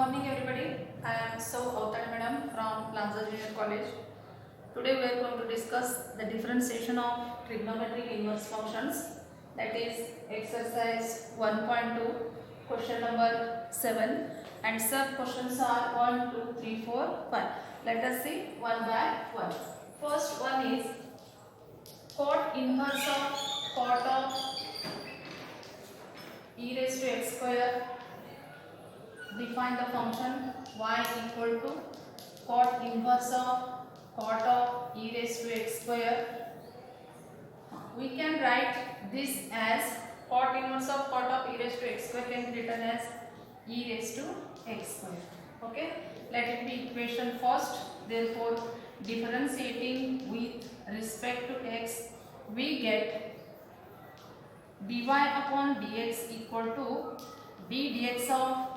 morning everybody. I am So Avtad Madam from Plaza Junior College. Today we are going to discuss the differentiation of trigonometric inverse functions, that is exercise 1.2 question number 7, and sub questions are 1, 2, 3, 4, 5. Let us see one by one. First one is cot inverse of cot of e raised to x square. Define the function y equal to cot inverse of cot of e raised to x square. We can write this as cot inverse of cot of e raised to x square can be written as e raised to x square. Okay, let it be equation first. Therefore, differentiating with respect to x, we get dy upon dx equal to d dx of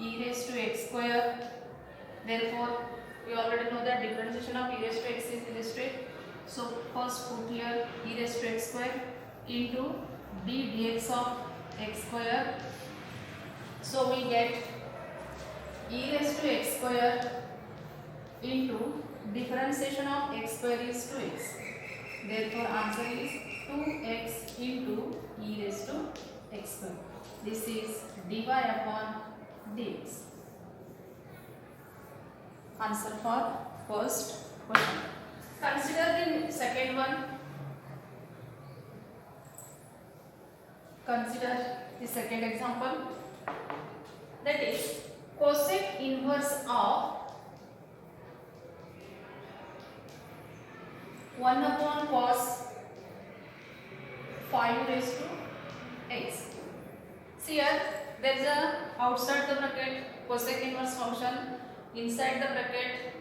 e raised to x square. Therefore, we already know that differentiation of e raised to x is illustrated. So first put here e raised to x square into d dx of x square. So we get e raised to x square into differentiation of x square is 2x. Therefore, answer is 2x into e raised to x square. This is dy upon dx. Answer for first question. Consider the second one. Consider the second example, that is cosec inverse of 1 upon cos 5 raised to x. See here, there is a outside the bracket cosec inverse function, inside the bracket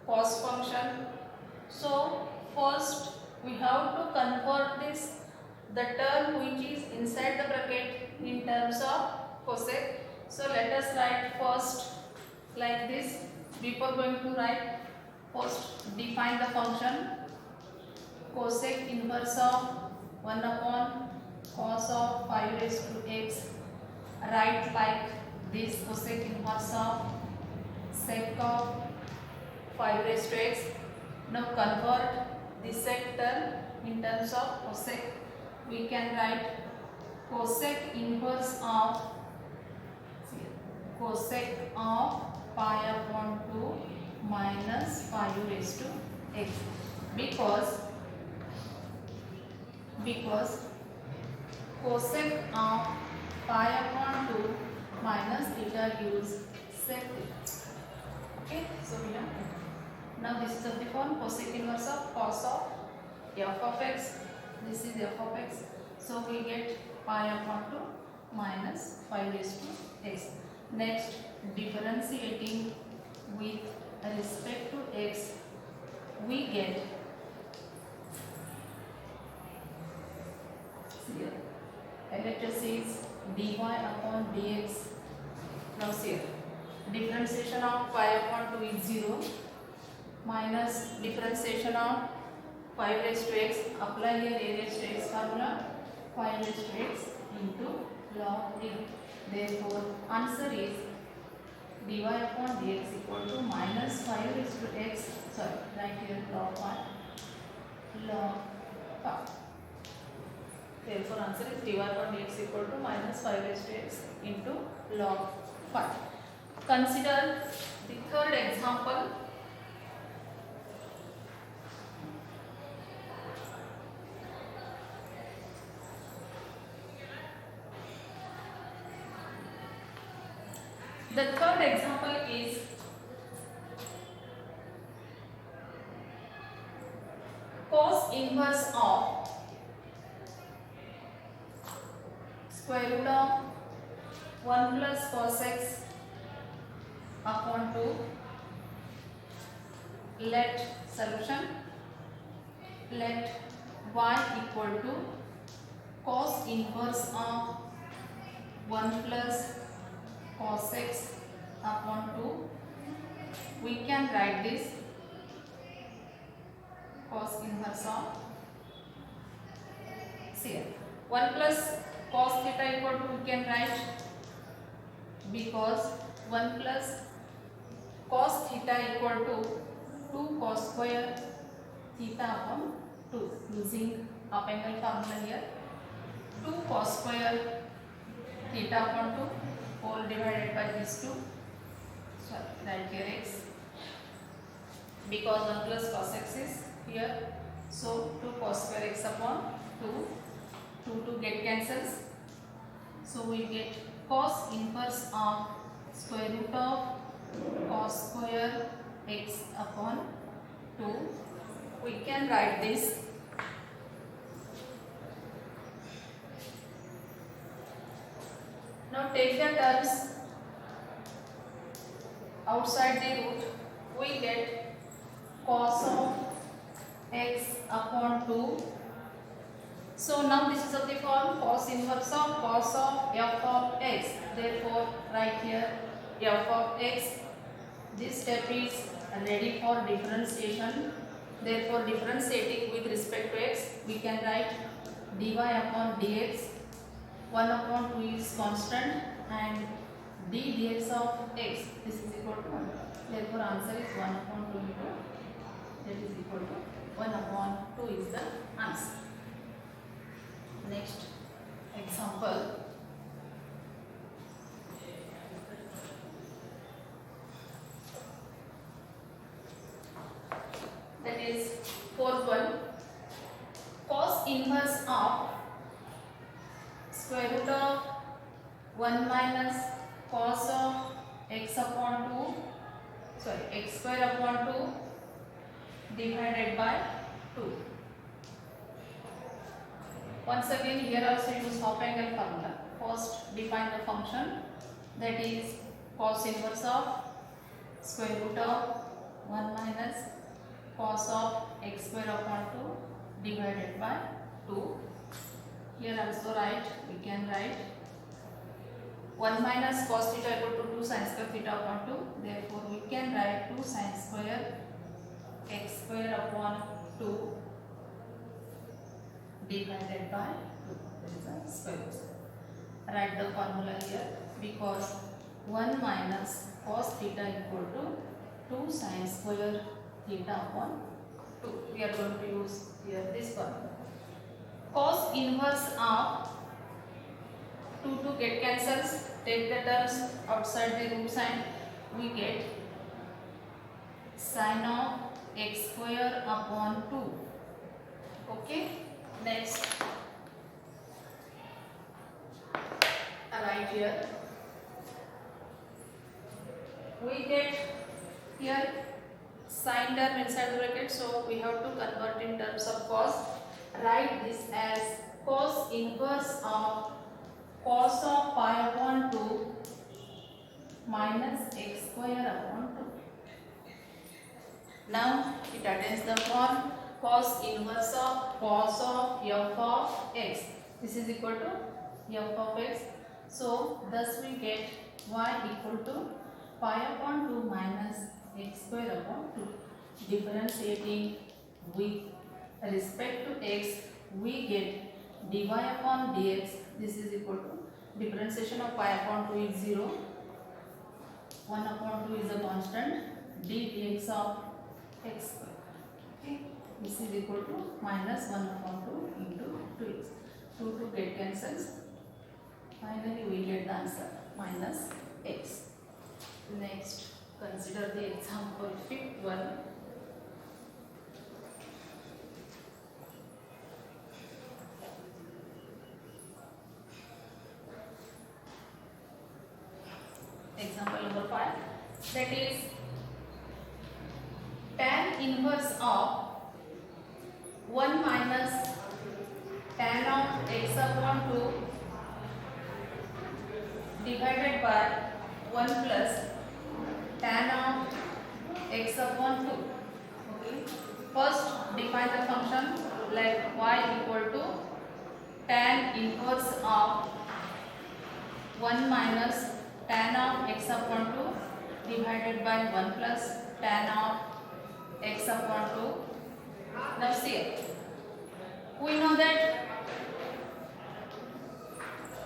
cos function. So first we have to convert this, the term which is inside the bracket, in terms of cosec. So let us write first like this. Before going to write, first define the function cosec inverse of 1 upon cos of 5 raised to x. Write like this, cosec inverse of sec of 5 raised to x. Now convert this sec term in terms of cosec. We can write cosec inverse of pi upon 2 minus 5 raised to x, because cosec of pi upon 2 minus theta gives sec theta. Okay, so we have now this is of the form cosec inverse of cos of f of x. This is f of x. So we get pi upon 2 minus 5 raised to x. Next, differentiating with respect to x, we get here electricity dy upon dx. Now here differentiation of pi upon 2 is 0 minus differentiation of 5 raised to x. Apply here a raised to x formula, 5 raised to x into log a. Therefore, answer is dy upon dx equal to minus 5 raised to x. Sorry, right here log 5. Therefore, answer is dy upon dx equal to minus 5 raised to x into log 5. Consider the third example. The third example is cos inverse of square root of 1 plus cos x upon 2. Let solution, let y equal to cos inverse of 1 plus cos x upon 2. We can write this cos inverse of, see 1 plus cos theta equal to, we can write, because 1 plus cos theta equal to 2 cos square theta upon 2 using up angle formula here. 2 cos square theta upon 2 whole divided by these 2. So write here x because 1 plus cos x is here. So 2 cos square x upon 2. 2 get cancels. So we get cos inverse of square root of cos square x upon 2. We can write this now. Take the terms outside the root. We get cos of x upon 2. So now this is of the form cos inverse of cos of f of x. Therefore write here f of x. This step is ready for differentiation. Therefore differentiating with respect to x, we can write dy upon dx. 1 upon 2 is constant and d dx of x, this is equal to 1. Therefore answer is 1 upon 2 into, that is equal to 1 upon 2 is the answer. Next example. That is fourth one. Cos inverse of square root of 1 minus cos of x upon 2, sorry, x square upon 2 divided by 2. Once again here also use half angle formula. First define the function, that is cos inverse of square root of 1 minus cos of x square upon 2 divided by 2. Here also we can write 1 minus cos theta equal to 2 sin square theta upon 2. Therefore we can write 2 sin square x square upon 2 divided by 2. That is a square root. Write the formula here because 1 minus cos theta equal to 2 sin square theta upon 2. We are going to use here this formula. Cos inverse of 2 get cancels. Take the terms outside the root sign. We get sin of x square upon 2. Okay. Next, right here we get here sin term inside the bracket, so we have to convert in terms of cos. Write this as cos inverse of cos of pi upon 2 minus x square upon 2. Now it attains the form cos inverse of cos of f of x. This is equal to f of x. So thus we get y equal to pi upon 2 minus x square upon 2. Differentiating with respect to x, we get dy upon dx. This is equal to differentiation of pi upon 2 is 0. 1 upon 2 is a constant. d dx of x square. Okay. This is equal to minus 1 upon 2 into 2x. 2 get cancels. Finally we get the answer minus x. Next, consider the example fifth one. Example number 5, that is tan inverse of 1 minus tan of x upon 2 divided by 1 plus tan of x upon 2. Okay. First define the function like y equal to tan inverse of 1 minus tan of x upon 2 divided by 1 plus tan of x upon 2. Now see, we know that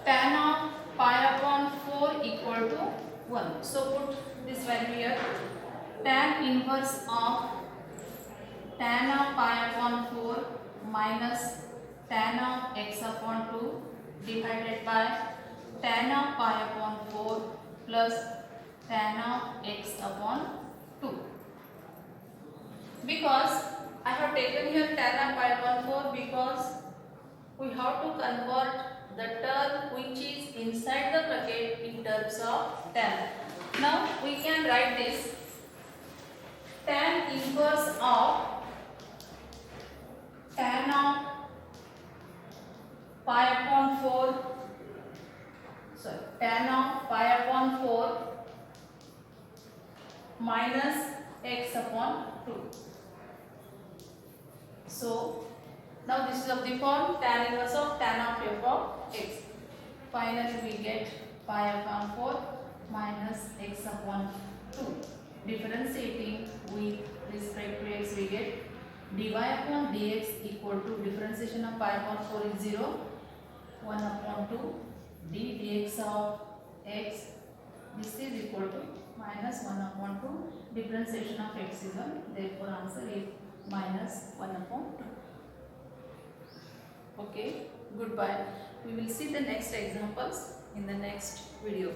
tan of pi upon 4 equal to 1. So put this value here. Tan inverse of tan of pi upon 4 minus tan of x upon 2 divided by tan of pi upon 4 plus tan of x upon 2. Because I have taken here tan of pi upon 4 because we have to convert the term which is inside the bracket in terms of tan. Now we can write this tan inverse of tan of pi upon 4, tan of pi upon 4 minus x upon 2. So now this is of the form tan inverse of tan of f of x. Finally we get pi upon 4 minus x upon 2. Differentiating with respect to x we get dy upon dx equal to differentiation of pi upon 4 is 0, 1 upon 2 d dx of x, this is equal to minus 1 upon 2, differentiation of x is 1, therefore answer is minus 1 upon 2. Okay, goodbye. We will see the next examples in the next video.